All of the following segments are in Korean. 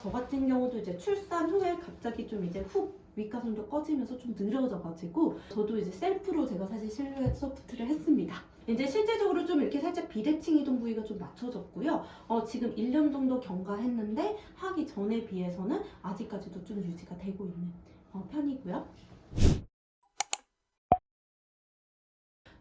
저 같은 경우도 이제 출산 후에 갑자기 좀 이제 훅 윗가슴도 꺼지면서 좀 늘어져가지고 저도 이제 셀프로 제가 사실 실루엣 소프트를 했습니다. 이제 실제적으로 좀 이렇게 살짝 비대칭이던 부위가 좀 맞춰졌고요. 지금 1년 정도 경과했는데 하기 전에 비해서는 아직까지도 좀 유지가 되고 있는 편이고요.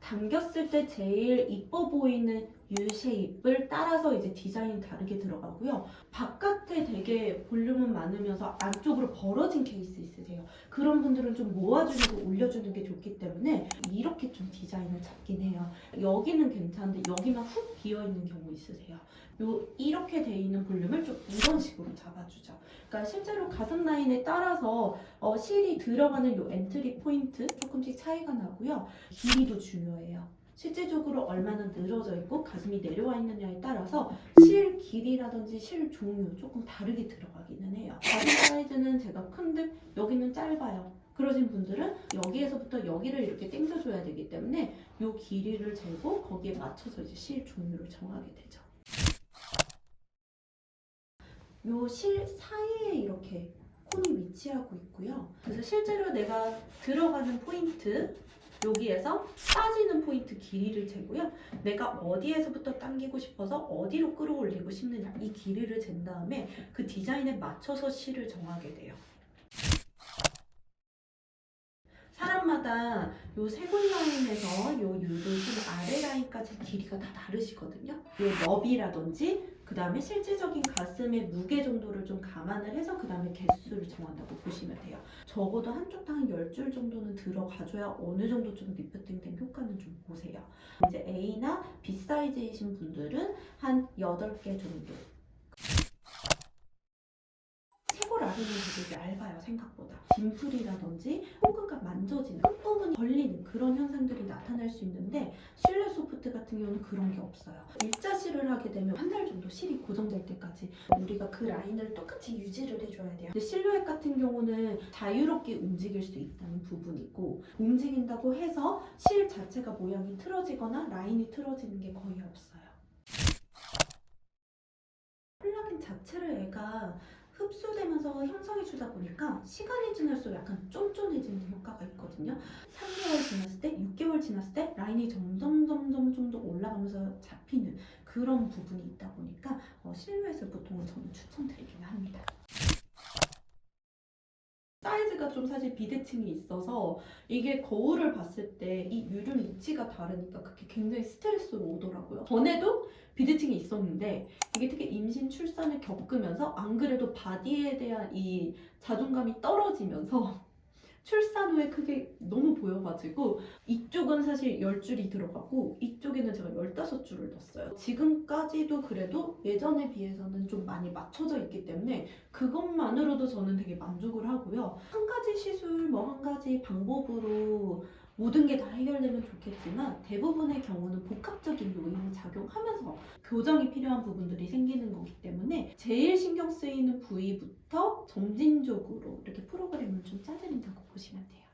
당겼을 때 제일 이뻐 보이는 U 쉐입을 따라서 이제 디자인 다르게 들어가고요. 바깥에 되게 볼륨은 많으면서 안쪽으로 벌어진 케이스 있으세요. 그런 분들은 좀 모아주고 올려주는 게 좋기 때문에 이렇게 좀 디자인을 잡긴 해요. 여기는 괜찮은데 여기만 훅 비어있는 경우 있으세요. 이렇게 돼 있는 볼륨을 좀 이런 식으로 잡아주죠. 그러니까 실제로 가슴 라인에 따라서 실이 들어가는 요 엔트리 포인트 조금씩 차이가 나고요. 길이도 중요해요. 실제적으로 얼마나 늘어져 있고 가슴이 내려와 있느냐에 따라서 실 길이라든지 실 종류 조금 다르게 들어가기는 해요. 바디 사이즈는 제가 큰데 여기는 짧아요. 그러신 분들은 여기에서부터 여기를 이렇게 당겨줘야 되기 때문에 이 길이를 재고 거기에 맞춰서 이제 실 종류를 정하게 되죠. 요 실 사이에 이렇게 콘이 위치하고 있고요. 그래서 실제로 내가 들어가는 포인트 여기에서 빠지는 포인트 길이를 재고요. 내가 어디에서부터 당기고 싶어서 어디로 끌어올리고 싶느냐 이 길이를 잰 다음에 그 디자인에 맞춰서 실을 정하게 돼요. 사람마다 요 쇄골 라인에서 요 유도 좀 아래 라인까지 길이가 다 다르시거든요. 요 너비라든지 그 다음에 실질적인 가슴의 무게 정도를 좀 감안을 해서 그 다음에 개수를 정한다고 보시면 돼요. 적어도 한쪽 다 한 10줄 정도는 들어가줘야 어느 정도 좀 리프팅된 효과는 좀 보세요. 이제 A나 B 사이즈이신 분들은 한 8개 정도. 쇄골 아래는 되게 얇아요, 생각보다. 딤플이라든지 호흡과 만져지는 끝부분이 걸리는 그런 현상들이 나타날 수 있는데 실내 소프트 같은 경우는 그런 게 없어요. 일자실을 하게 되면 한 달 정도 실이 고정될 때까지 우리가 그 라인을 똑같이 유지를 해줘야 돼요. 근데 실루엣 같은 경우는 자유롭게 움직일 수 있다는 부분이고 움직인다고 해서 실 자체가 모양이 틀어지거나 라인이 틀어지는 게 거의 없어요. 콜라겐 자체를 애가 흡수되면서 형성해 주다 보니까 시간이 지날수록 약간 쫀쫀해지는 효과가 있거든요. 3개월 지났을 때, 6개월 지났을 때 라인이 점점 좀 더 올라가면서 잡히는 그런 부분이 있다 보니까 실루엣을 보통은 저는 추천드리긴 합니다. 사이즈가 좀 사실 비대칭이 있어서 이게 거울을 봤을 때 이 유륜 위치가 다르니까 그게 굉장히 스트레스로 오더라고요. 전에도 비대칭이 있었는데 이게 특히 임신 출산을 겪으면서 안 그래도 바디에 대한 이 자존감이 떨어지면서 출산 후에 그게 너무 보여가지고 이쪽은 사실 10줄이 들어가고 이쪽에는 제가 15줄을 넣었어요. 지금까지도 그래도 예전에 비해서는 좀 많이 맞춰져 있기 때문에 그것만으로도 저는 되게 만족을 하고요. 한 가지 시술, 한 가지 방법으로 모든 게 다 해결되면 좋겠지만 대부분의 경우는 복합적인 요인이 작용하면서 교정이 필요한 부분들이 생기는 거기 때문에 제일 신경 쓰이는 부위부터 점진적으로 이렇게 프로그램을 좀 짜드린다고 보시면 돼요.